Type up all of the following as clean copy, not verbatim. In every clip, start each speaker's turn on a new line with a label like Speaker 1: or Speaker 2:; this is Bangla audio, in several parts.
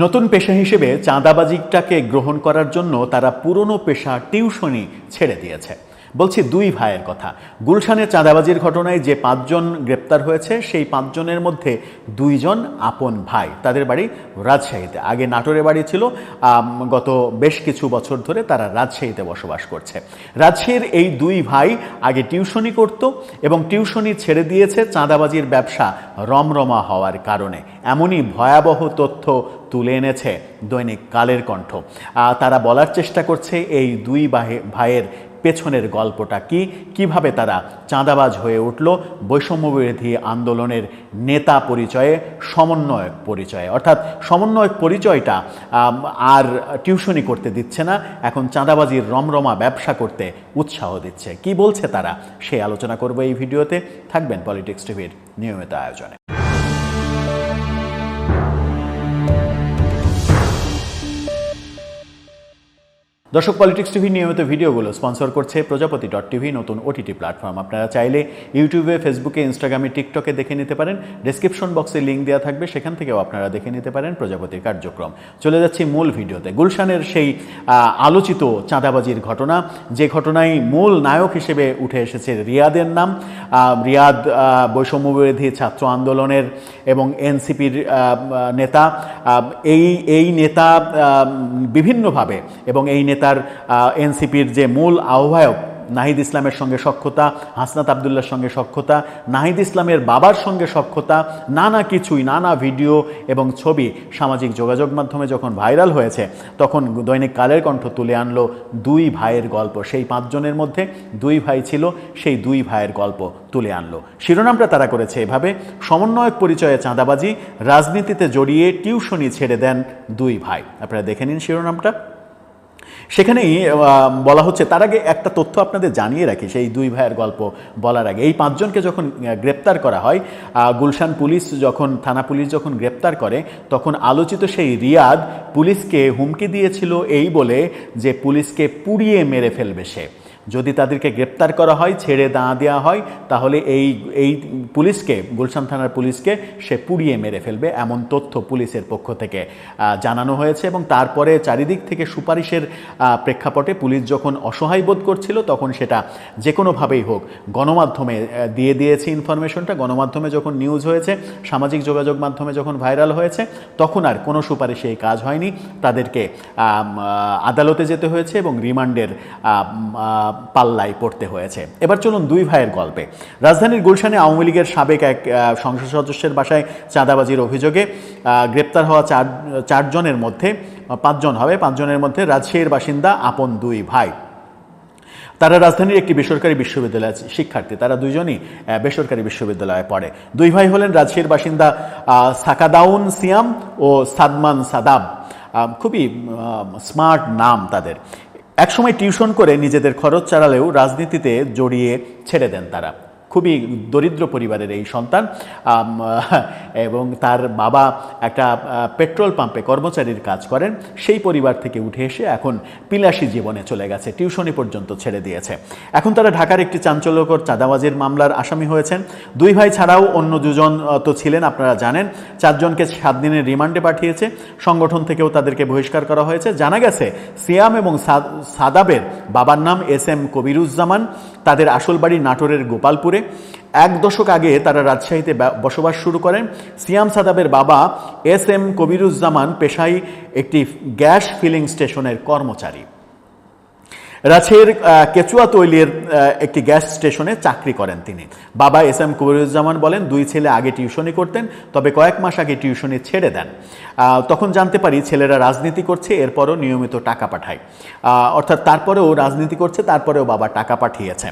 Speaker 1: নতুন পেশা হিসেবে চাঁদাবাজিটাকে গ্রহণ করার জন্য তারা পুরনো পেশা টিউশনি ছেড়ে দিয়েছে। বলছি দুই ভাইয়ের কথা। গুলশানে চাঁদাবাজির ঘটনায় যে 5 জন গ্রেপ্তার হয়েছে সেই 5 জনের মধ্যে 2 জন আপন ভাই। তাদের বাড়ি রাজশাহীতে, আগে নাটোরে বাড়ি ছিল, গত বেশ কিছু বছর ধরে তারা রাজশাহীতে বসবাস করছে। রাজশাহীর এই 2 ভাই আগে টিউশনি করত এবং টিউশনি ছেড়ে দিয়েছে চাঁদাবাজির ব্যবসা রমরমা হওয়ার কারণে। এমনই ভয়াবহ তথ্য তুলে এনেছে দৈনিক কালের কণ্ঠ। তারা বলার চেষ্টা করছে এই 2 ভাইয়ের পেছনের গল্পটা কি, কিভাবে তারা চাঁদাবাজ হয়ে উঠল বৈষম্যবিরোধী আন্দোলনের নেতা পরিচয়ে, সমন্বয়ক পরিচয়ে। অর্থাৎ সমন্বয়ক পরিচয়টা আর টিউশনি করতে দিচ্ছে না, এখন চাঁদাবাজির রমরমা ব্যবসা করতে উৎসাহ দিচ্ছে। কি বলছে তারা, সেই আলোচনা করব এই ভিডিওতে। থাকবেন পলিটিক্স টিভির নিয়মিত আয়োজনে। দর্শক, পলিটিক্স টিভি নিয়মিত ভিডিওগুলো স্পন্সর করছে প্রজাপতি.টিভি, নতুন ওটিটি প্ল্যাটফর্ম। আপনারা চাইলে ইউটিউবে, ফেসবুকে, ইনস্টাগ্রামে, টিকটকে দেখে নিতে পারেন। ডেসক্রিপশন বক্সে লিঙ্ক দেওয়া থাকবে, সেখান থেকেও আপনারা দেখে নিতে পারেন প্রজাপতির কার্যক্রম। চলে যাচ্ছি মূল ভিডিওতে। গুলশানের সেই আলোচিত চাঁদাবাজির ঘটনা, যে ঘটনায় মূল নায়ক হিসেবে উঠে এসেছে রিয়াদের নাম। রিয়াদ বৈষম্যবিরোধী ছাত্র আন্দোলনের এবং এনসিপির নেতা। এই নেতা বিভিন্নভাবে, এবং এই নেতার এনসিপির যে মূল আহ্বায়ক নাহিদ ইসলামের সঙ্গে সখ্যতা, হাসনাত আবদুল্লার সঙ্গে সখ্যতা, নাহিদ ইসলামের বাবার সঙ্গে সখ্যতা, নানা কিছুই, নানা ভিডিও এবং ছবি সামাজিক যোগাযোগ মাধ্যমে যখন ভাইরাল হয়েছে, তখন দৈনিক কালের কণ্ঠ তুলে আনলো 2 ভাইয়ের গল্প। সেই 5 জনের মধ্যে 2 ভাই ছিল, সেই 2 ভাইয়ের গল্প তুলে আনলো। শিরোনামটা তারা করেছে এভাবে: সমন্বয়ক পরিচয়ে চাঁদাবাজি, রাজনীতিতে জড়িয়ে টিউশনি ছেড়ে দেন 2 ভাই। আপনারা দেখে নিন শিরোনামটা। সেখানেই বলা হচ্ছে, তার আগে একটা তথ্য আপনাদের জানিয়ে রাখি সেই 2 ভাইয়ের গল্প বলার আগে। এই 5 জনকে যখন গ্রেপ্তার করা হয়, গুলশান পুলিশ যখন, থানা পুলিশ যখন গ্রেপ্তার করে, তখন আলোচিত সেই রিয়াদ পুলিশকে হুমকি দিয়েছিল এই বলে যে পুলিশকে পুড়িয়ে মেরে ফেলবে সে। যদি তাদেরকে গ্রেপ্তার করা হয়, ছেড়ে দেওয়া হয়, তাহলে এই পুলিশকে, গুলশান থানার পুলিশকে সে পুড়িয়ে মেরে ফেলবে, এমন তথ্য পুলিশের পক্ষ থেকে জানানো হয়েছে। এবং তারপরে চারিদিক থেকে সুপারিশের প্রেক্ষাপটে পুলিশ যখন অসহায় বোধ করছিল, তখন সেটা যে কোনোভাবেই হোক গণমাধ্যমে দিয়ে দিয়েছে ইনফরমেশনটা। গণমাধ্যমে যখন নিউজ হয়েছে, সামাজিক যোগাযোগ মাধ্যমে যখন ভাইরাল হয়েছে, তখন আর কোনো সুপারিশে এই কাজ হয়নি। তাদেরকে আদালতে যেতে হয়েছে এবং রিমান্ডের পাল্লায় পড়তে হয়েছে। এবার চলুন 2 ভাইয়ের গল্পে। রাজধানীর গুলশানে আওয়ামী লীগের সাবেক এক সংসদ সদস্যের বাসায় চাঁদাবাজির অভিযোগে গ্রেপ্তার হওয়া 4 জনের মধ্যে 5 জন হবে। 5 জনের মধ্যে রাজশাহীর বাসিন্দা আপন 2 ভাই। তারা রাজধানীর একটি বেসরকারি বিশ্ববিদ্যালয়ের শিক্ষার্থী। তারা 2 জনই বেসরকারি বিশ্ববিদ্যালয়ে পড়ে। 2 ভাই হলেন রাজশাহীর বাসিন্দা সাকাদাউন সিয়াম ও সাদমান সাদাব। খুবই স্মার্ট নাম তাদের। একসময় টিউশন করে নিজেদের খরচ চালালেও রাজনীতিতে জড়িয়ে ছেড়ে দেন তারা। খুবই দরিদ্র পরিবারের এই সন্তান, এবং তার বাবা একটা পেট্রোল পাম্পে কর্মচারীর কাজ করেন। সেই পরিবার থেকে উঠে এসে এখন বিলাসী জীবনে চলে গেছে, টিউশনি পর্যন্ত ছেড়ে দিয়েছে। এখন তারা ঢাকার একটি চাঞ্চল্যকর চাঁদাবাজির মামলার আসামি হয়েছেন। 2 ভাই ছাড়াও অন্য 2 জন তো ছিলেন, আপনারা জানেন। 4 জনকে 7 দিনের রিমান্ডে পাঠিয়েছে। সংগঠন থেকেও তাদেরকে বহিষ্কার করা হয়েছে। জানা গেছে সিয়াম এবং সাদাবের বাবার নাম SM কবিরুজ্জামান। তাদের আসল বাড়ি নাটোরের গোপালপুরে। 1 দশক আগে তারা রাজশাহীতে বসবাস শুরু করেন। সিয়াম সাদাবের বাবা SM কবিরুজ্জামান পেশায় একটি গ্যাস ফিলিং স্টেশনের কর্মচারী। রাজশাহীর কেচুয়া তৈলির একটি গ্যাস স্টেশনে চাকরি করেন তিনি। বাবা SM কবিরুজ্জামান বলেন, 2 ছেলে আগে টিউশনি করতেন, তবে কয়েক মাস আগে টিউশনি ছেড়ে দেন। তখন জানতে পারি ছেলেরা রাজনীতি করছে, এরপরও নিয়মিত টাকা পাঠায়। অর্থাৎ তারপরেও রাজনীতি করছে, তারপরেও বাবা টাকা পাঠিয়েছে।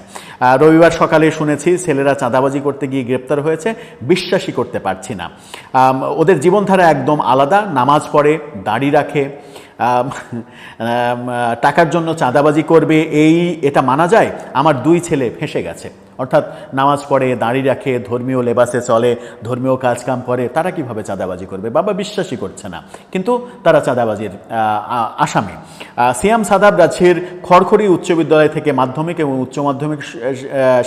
Speaker 1: রবিবার সকালে শুনেছি ছেলেরা চাঁদাবাজি করতে গিয়ে গ্রেপ্তার হয়েছে। বিশ্বাসই করতে পারছি না। ওদের জীবনধারা একদম আলাদা। নামাজ পড়ে, দাড়ি রাখে, টাকার জন্য চাঁদাবাজি করবে, এটা মানা যায়? আমার 2 ছেলে ফেঁসে গেছে। অর্থাৎ নামাজ পড়ে, দাড়ি রাখে, ধর্মীয় লেবাসে চলে, ধর্মীয় কাজকাম করে, তারা কিভাবে চাঁদাবাজি করবে? বাবা বিশ্বাসই করছে না, কিন্তু তারা চাঁদাবাজির আসামি। সিয়াম সাদাব রাজশাহীর খড়খড়ি উচ্চ বিদ্যালয় থেকে মাধ্যমিক এবং উচ্চ মাধ্যমিক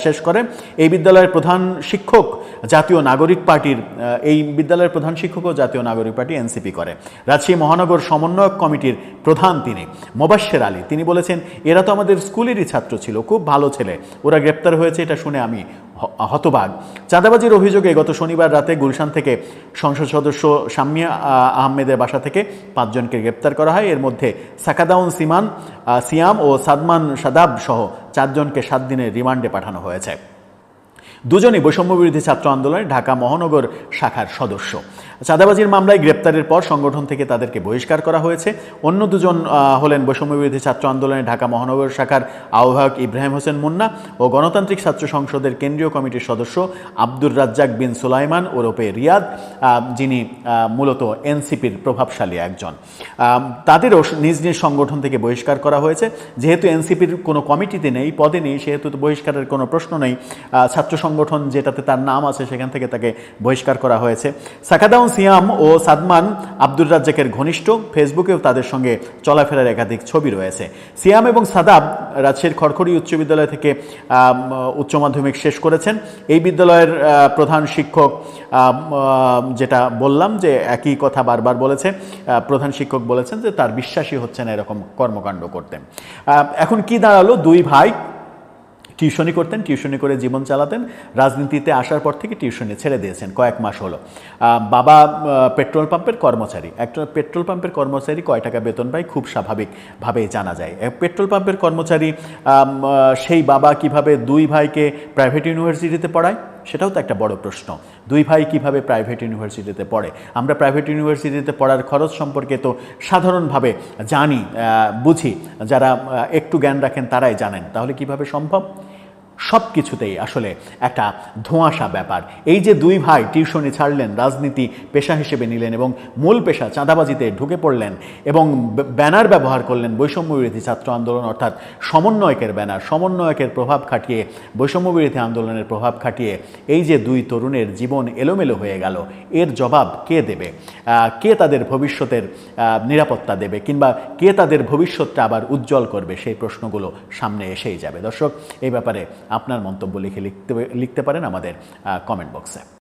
Speaker 1: শেষ করে। এই বিদ্যালয়ের প্রধান শিক্ষক জাতীয় নাগরিক পার্টির এই বিদ্যালয়ের প্রধান শিক্ষকও জাতীয় নাগরিক পার্টি এনসিপি করে। রাজশাহী মহানগর সমন্বয়ক কমিটির প্রধান তিনি মোবাশ্বের আলী, তিনি বলেছেন, এরা তো আমাদের স্কুলেরই ছাত্র ছিল, খুব ভালো ছেলে, ওরা গ্রেপ্তার হয়েছে এটা শুনে আমি হতবাক। চাঁদাবাজির অভিযোগে গত শনিবার রাতে গুলশান থেকে সংসদ সদস্য শাম্মিয়া আহমেদের বাসা থেকে 5 জনকে গ্রেপ্তার করা হয়। এর মধ্যে সাকাদাউন সিয়াম ও সাদমান সাদাব সহ 4 জনকে 7 দিনের রিমান্ডে পাঠানো হয়েছে। দুজনই বৈষম্যবিরোধী ছাত্র আন্দোলনের ঢাকা মহানগর শাখার সদস্য। চাঁদাবাজির মামলায় গ্রেপ্তারের পর সংগঠন থেকে তাদেরকে বহিষ্কার করা হয়েছে। অন্য দুজন হলেন বৈষম্যবিরোধী ছাত্র আন্দোলনের ঢাকা মহানগর শাখার আহ্বায়ক ইব্রাহিম হোসেন মুন্না ও গণতান্ত্রিক ছাত্র সংসদের কেন্দ্রীয় কমিটির সদস্য আব্দুর রাজ্জাক বিন সুলাইমান ওরফে রিয়াদ, যিনি মূলত এনসিপির প্রভাবশালী একজন। তাদেরও নিজ নিজ সংগঠন থেকে বহিষ্কার করা হয়েছে। যেহেতু এনসিপির কোনো কমিটিতে নেই, পদে নেই, সেহেতু বহিষ্কারের কোনো প্রশ্ন নেই। ছাত্র সংগঠন যেটাতে তার নাম আছে সেখান থেকে তাকে বহিষ্কার করা হয়েছে। সাকাদাউন সিয়াম ও সাদমান আব্দুর রাজ্জাকের ঘনিষ্ঠ, ফেসবুকেও তাদের সঙ্গে চলাফেরার একাধিক ছবি রয়েছে। সিয়াম এবং সাদাব রাজশাহীর খড়খড়ি উচ্চ বিদ্যালয় থেকে উচ্চ মাধ্যমিক শেষ করেছেন। এই বিদ্যালয়ের প্রধান শিক্ষক, যেটা বললাম যে একই কথা বারবার বলেছে, প্রধান শিক্ষক বলেছেন যে তার বিশ্বাসই হচ্ছে না এরকম কর্মকাণ্ড করতেন। এখন কি দাঁড়ালো? 2 ভাই টিউশনি করতেন, টিউশনি করে জীবন চালাতেন। রাজনীতিতে আসার পর থেকে টিউশনি ছেড়ে দিয়েছেন, কয়েক মাস হলো। বাবা পেট্রোল পাম্পের কর্মচারী। একটা পেট্রোল পাম্পের কর্মচারী কয় টাকা বেতন পায় খুব স্বাভাবিকভাবেই জানা যায়। পেট্রোল পাম্পের কর্মচারী সেই বাবা কিভাবে 2 ভাইকে প্রাইভেট ইউনিভার্সিটিতে পড়ায়, সেটাও তো একটা বড় প্রশ্ন। 2 ভাই কিভাবে প্রাইভেট ইউনিভার্সিটিতে পড়ে? আমরা প্রাইভেট ইউনিভার্সিটিতে পড়ার খরচ সম্পর্কে তো সাধারণভাবে জানি, বুঝি, যারা একটু জ্ঞান রাখেন তারাই জানেন। তাহলে কিভাবে সম্ভব? সব কিছুতেই আসলে একটা ধোঁয়াশা ব্যাপার। এই যে 2 ভাই টিউশনি ছাড়লেন, রাজনীতি পেশা হিসেবে নিলেন এবং মূল পেশা চাঁদাবাজিতে ঢুকে পড়লেন এবং ব্যানার ব্যবহার করলেন বৈষম্যবিরোধী ছাত্র আন্দোলন, অর্থাৎ সমন্বয়কের ব্যানার, সমন্বয়কের প্রভাব খাটিয়ে, বৈষম্যবিরোধী আন্দোলনের প্রভাব খাটিয়ে এই যে 2 তরুণের জীবন এলোমেলো হয়ে গেল, এর জবাব কে দেবে? কে তাদের ভবিষ্যতের নিরাপত্তা দেবে, কিংবা কে তাদের ভবিষ্যৎটা আবার উজ্জ্বল করবে? সেই প্রশ্নগুলো সামনে এসেই যাবে। দর্শক, এই ব্যাপারে আপনার মন্তব্য লিখতে পারেন আমাদের কমেন্ট বক্সে।